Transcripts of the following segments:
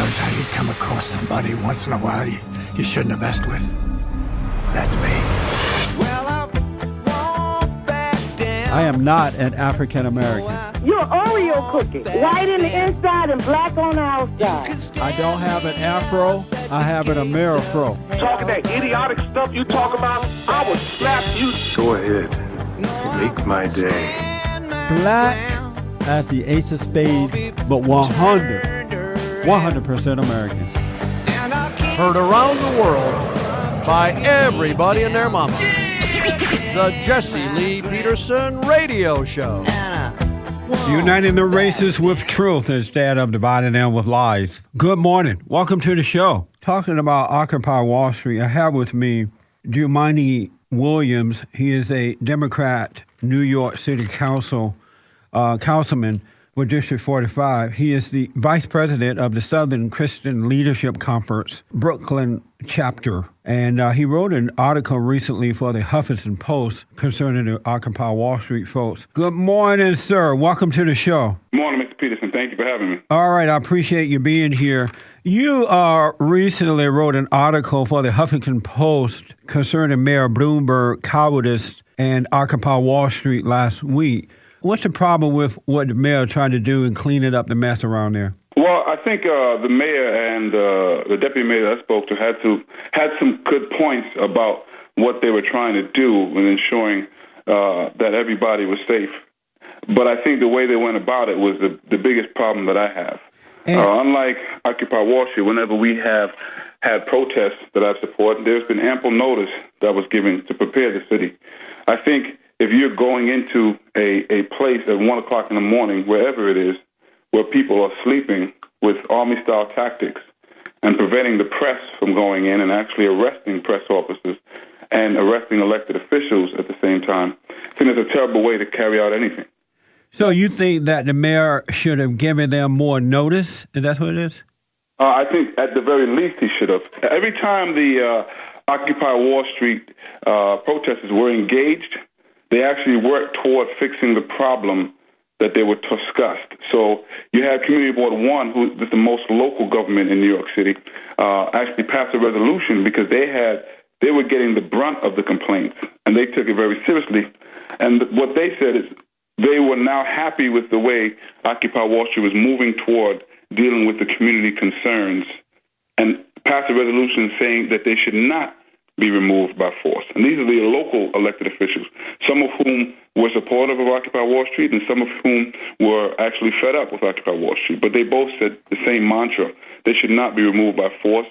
knows how you come across somebody once in a while you shouldn't have messed with? That's me. I am not an African American. You're Oreo cookie, white in the inside and black on the outside. I don't have an afro, I have an Amerifro. Talking that idiotic stuff you talk about, I will slap you. Go ahead, make my day. Black as the ace of spades, but 100% American. Heard around the world by everybody and their mama. The Jesse Lee Peterson Radio Show. Uniting the races with truth instead of dividing them with lies. Good morning. Welcome to the show. Talking about Occupy Wall Street, I have with me Jumaane Williams. He is a Democrat, New York City councilman with District 45. He is the vice president of the Southern Christian Leadership Conference, Brooklyn chapter. And he wrote an article recently for the Huffington Post concerning the Occupy Wall Street folks. Good morning, sir. Welcome to the show. Good morning, Mr. Peterson. Thank you for having me. All right. I appreciate you being here. You recently wrote an article for the Huffington Post concerning Mayor Bloomberg cowardice and Occupy Wall Street last week. What's the problem with what the mayor tried to do in cleaning up the mess around there? Well, I think the mayor and the deputy mayor that I spoke to had some good points about what they were trying to do in ensuring that everybody was safe. But I think the way they went about it was the biggest problem that I have. Unlike Occupy Wall Street, whenever we have had protests that I support, there's been ample notice that was given to prepare the city. I think if you're going into a place at 1 o'clock in the morning, wherever it is, where people are sleeping with Army-style tactics and preventing the press from going in and actually arresting press officers and arresting elected officials at the same time, I think it's a terrible way to carry out anything. So you think that the mayor should have given them more notice? Is that what it is? I think at the very least he should have. Every time the Occupy Wall Street protesters were engaged, they actually worked toward fixing the problem that they were discussed. So you had Community Board 1, who is the most local government in New York City, actually passed a resolution because they were getting the brunt of the complaints, and they took it very seriously. And what they said is they were now happy with the way Occupy Wall Street was moving toward dealing with the community concerns and passed a resolution saying that they should not be removed by force. And these are the local elected officials, some of whom were supportive of Occupy Wall Street and some of whom were actually fed up with Occupy Wall Street. But they both said the same mantra: they should not be removed by force,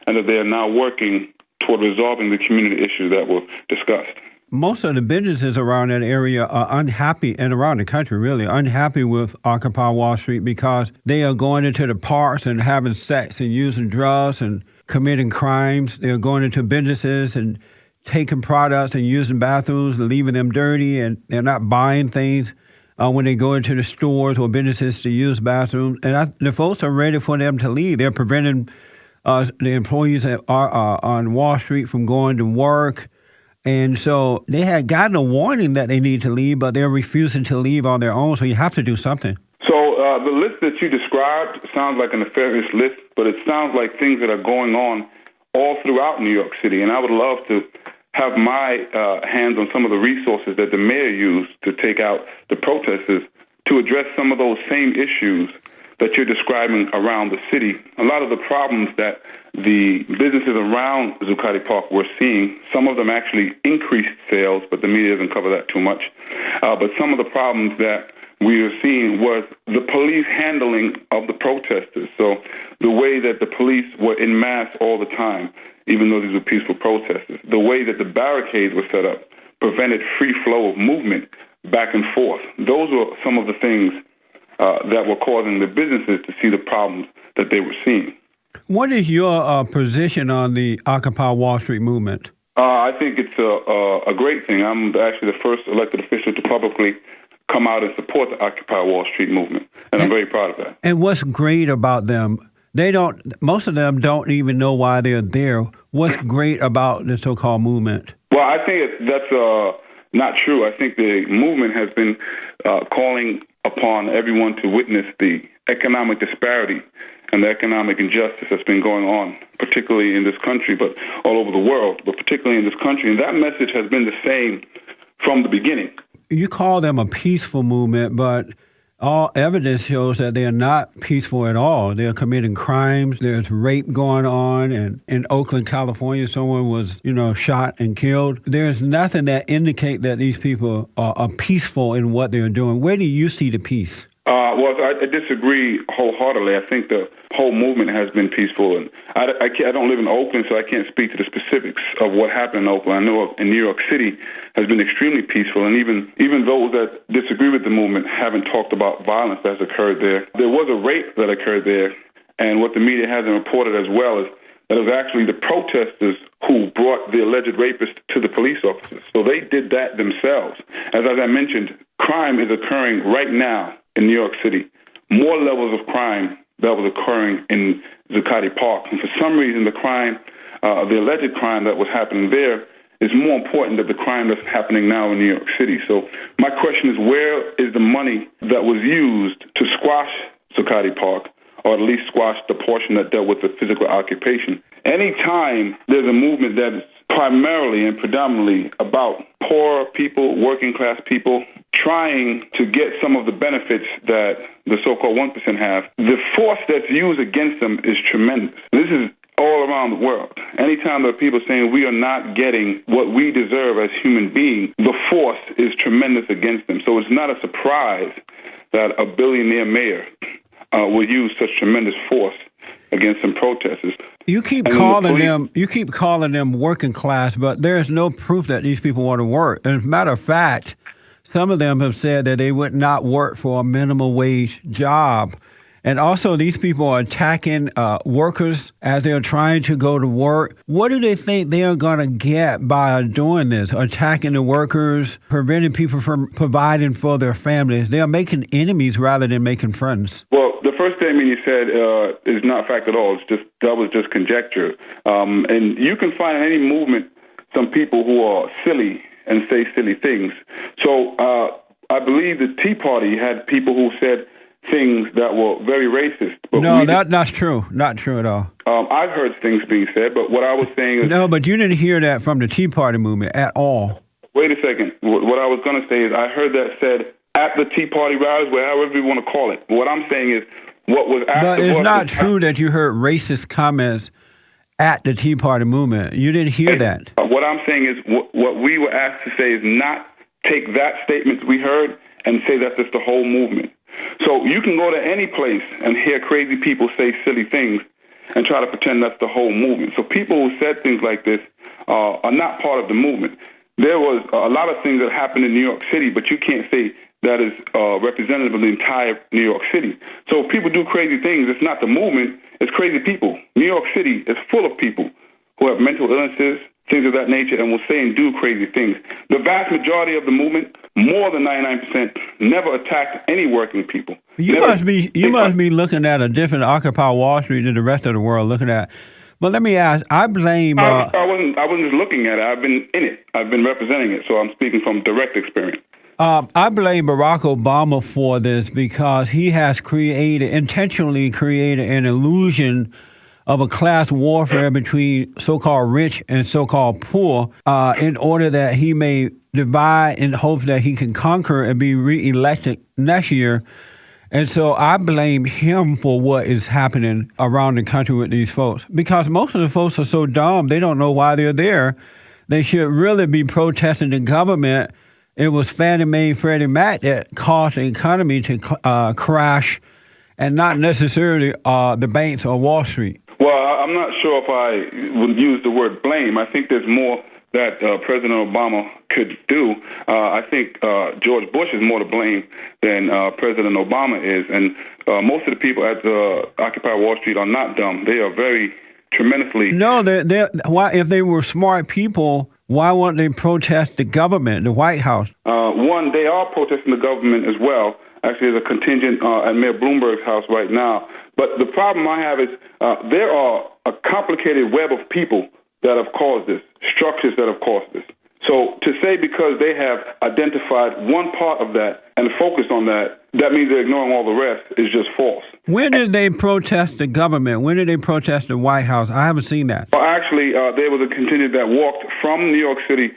and that they are now working toward resolving the community issues that were discussed. Most of the businesses around that area are unhappy, and around the country really, unhappy with Occupy Wall Street because they are going into the parks and having sex and using drugs and committing crimes. They're going into businesses and taking products and using bathrooms and leaving them dirty, and they're not buying things when they go into the stores or businesses to use bathrooms. And the folks are ready for them to leave. They're preventing the employees that are on Wall Street from going to work. And so they had gotten a warning that they need to leave, but they're refusing to leave on their own. So you have to do something. So the list that you described sounds like a nefarious list, but it sounds like things that are going on all throughout New York City. And I would love to have my hands on some of the resources that the mayor used to take out the protesters to address some of those same issues that you're describing around the city. A lot of the problems that the businesses around Zuccotti Park were seeing, some of them actually increased sales, but the media doesn't cover that too much. But some of the problems that we were seeing was the police handling of the protesters. So the way that the police were in mass all the time, even though these were peaceful protesters, the way that the barricades were set up prevented free flow of movement back and forth. Those were some of the things that were causing the businesses to see the problems that they were seeing. What is your position on the Occupy Wall Street movement? I think it's a great thing. I'm actually the first elected official to publicly come out and support the Occupy Wall Street movement, and I'm very proud of that. And what's great about them? Most of them don't even know why they're there. What's great about the so-called movement? Well, I think that's not true. I think the movement has been calling upon everyone to witness the economic disparity and the economic injustice that's been going on, particularly in this country, but all over the world, but particularly in this country. And that message has been the same from the beginning. You call them a peaceful movement, but all evidence shows that they are not peaceful at all. They're committing crimes. There's rape going on. And in Oakland, California, someone was, shot and killed. There's nothing that indicates that these people are peaceful in what they're doing. Where do you see the peace? Well, I disagree wholeheartedly. I think the whole movement has been peaceful. And I don't live in Oakland, so I can't speak to the specifics of what happened in Oakland. I know in New York City has been extremely peaceful, and even those that disagree with the movement haven't talked about violence that's occurred there. There was a rape that occurred there, and what the media hasn't reported as well is that it was actually the protesters who brought the alleged rapist to the police officers. So they did that themselves. As I mentioned, crime is occurring right now in New York City. More levels of crime that was occurring in Zuccotti Park. And for some reason, the alleged crime that was happening there is more important than the crime that's happening now in New York City. So my question is, where is the money that was used to squash Zuccotti Park, or at least squash the portion that dealt with the physical occupation? Anytime there's a movement that is primarily and predominantly about poor people, working class people, trying to get some of the benefits that the so-called 1% have, the force that's used against them is tremendous. This is all around the world. Anytime there are people saying we are not getting what we deserve as human beings, the force is tremendous against them. So it's not a surprise that a billionaire mayor will use such tremendous force against some protesters. You keep calling them working class, but there's no proof that these people want to work. As a matter of fact, some of them have said that they would not work for a minimum wage job. And also, these people are attacking workers as they're trying to go to work. What do they think they are going to get by doing this? Attacking the workers, preventing people from providing for their families. They are making enemies rather than making friends. Well, the first statement you said is not fact at all. That was just conjecture. And you can find in any movement some people who are silly and say silly things. So I believe the Tea Party had people who said things that were very racist. But no, that's true. Not true at all. I've heard things being said, but what I was saying is... No, but you didn't hear that from the Tea Party movement at all. Wait a second. What I was going to say is I heard that said at the Tea Party rallies, however you want to call it. What I'm saying is what was asked... But it's not true that you heard racist comments at the Tea Party movement. You didn't hear that. What I'm saying is what we were asked to say is not take that statement we heard and say that that's the whole movement. So you can go to any place and hear crazy people say silly things and try to pretend that's the whole movement. So people who said things like this are not part of the movement. There was a lot of things that happened in New York City, but you can't say that is representative of the entire New York City. So if people do crazy things, it's not the movement, it's crazy people. New York City is full of people who have mental illnesses, things of that nature, and will say and do crazy things. The vast majority of the movement, more than 99%, never attacked any working people. You must be looking at a different Occupy Wall Street than the rest of the world looking at. But let me ask, I blame... I wasn't just looking at it. I've been in it. I've been representing it, so I'm speaking from direct experience. I blame Barack Obama for this because he has intentionally created an illusion of a class warfare between so-called rich and so-called poor in order that he may divide in hopes that he can conquer and be reelected next year. And so I blame him for what is happening around the country with these folks because most of the folks are so dumb, they don't know why they're there. They should really be protesting the government. It was Fannie Mae, Freddie Mac that caused the economy to crash and not necessarily the banks or Wall Street. Well, I'm not sure if I would use the word blame. I think there's more that President Obama could do. I think George Bush is more to blame than President Obama is. And most of the people at Occupy Wall Street are not dumb. They are very tremendously... No, why, if they were smart people, why won't they protest the government, the White House? One, they are protesting the government as well. Actually, there's a contingent at Mayor Bloomberg's house right now. But the problem I have is there are a complicated web of people that have caused this, structures that have caused this. So to say because they have identified one part of that and focused on that, that means they're ignoring all the rest is just false. When did they protest the government? When did they protest the White House? I haven't seen that. Well, actually, there was a contingent that walked from New York City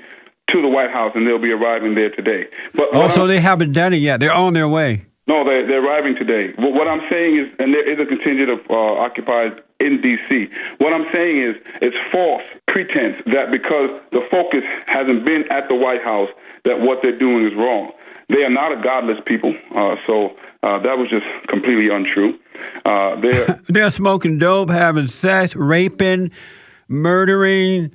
to the White House, and they'll be arriving there today. But so they haven't done it yet. They're on their way. No, they're arriving today. What I'm saying is, and there is a contingent of occupiers in D.C., what I'm saying is it's false pretense that because the focus hasn't been at the White House, that what they're doing is wrong. They are not a godless people, so that was just completely untrue. They're smoking dope, having sex, raping, murdering,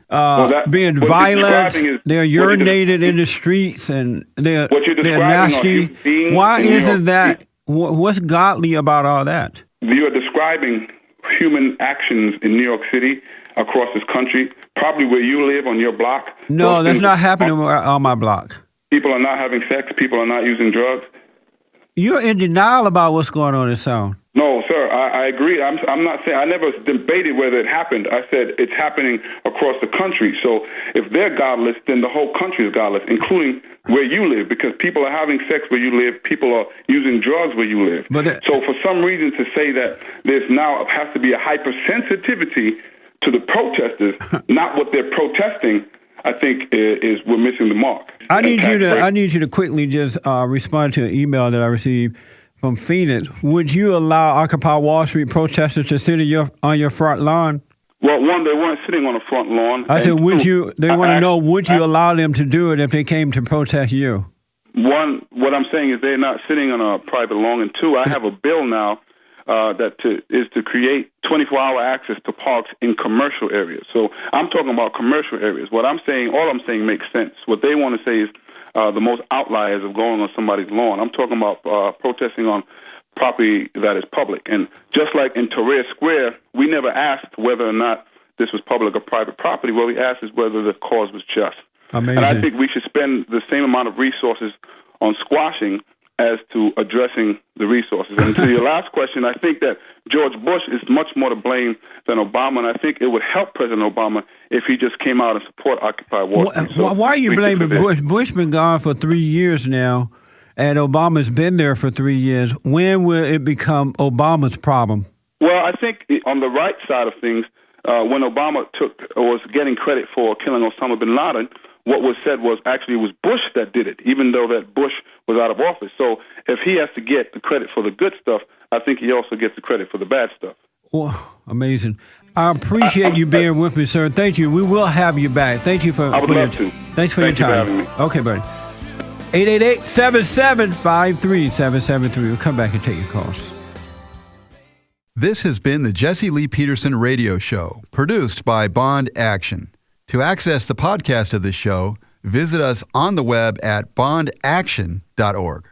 being violent. They're urinated in the streets, and they're nasty. Why isn't that? What's godly about all that? You are describing human actions in New York City, across this country, probably where you live on your block. No, that's not happening on my block. People are not having sex. People are not using drugs. You're in denial about what's going on in Sound. No, sir, I agree. I'm not saying, I never debated whether it happened. I said it's happening across the country. So if they're godless, then the whole country is godless, including where you live, because people are having sex where you live, people are using drugs where you live. So for some reason to say that there's now has to be a hypersensitivity to the protesters, not what they're protesting, I think is we're missing the mark. I need you to quickly just respond to an email that I received from Phoenix. Would you allow Occupy Wall Street protesters to sit on your front lawn? Well, one, they weren't sitting on the front lawn. I said, would you allow them to do it if they came to protest you? One, what I'm saying is they're not sitting on a private lawn. And two, I have a bill now is to create 24-hour access to parks in commercial areas. So I'm talking about commercial areas. All I'm saying makes sense. What they want to say is the most outliers of going on somebody's lawn. I'm talking about protesting on property that is public. And just like in Tahrir Square, we never asked whether or not this was public or private property. What we asked is whether the cause was just. Amazing. And I think we should spend the same amount of resources on squashing as to addressing the resources. And to your last question, I think that George Bush is much more to blame than Obama, and I think it would help President Obama if he just came out and support Occupy Wall Street. Why are you blaming Bush? Bush been gone for 3 years now, and Obama's been there for 3 years. When will it become Obama's problem? Well, I think on the right side of things, when Obama was getting credit for killing Osama bin Laden, what was said was actually it was Bush that did it, even though that Bush was out of office. So if he has to get the credit for the good stuff, I think he also gets the credit for the bad stuff. Well, amazing. I appreciate you being with me, sir. Thank you. We will have you back. Thank you for I would love to. Thanks for your time. Thank you for having me. Okay, buddy. 888-7753-773. We'll come back and take your calls. This has been the Jesse Lee Peterson Radio Show, produced by Bond Action. To access the podcast of this show, visit us on the web at bondaction.org.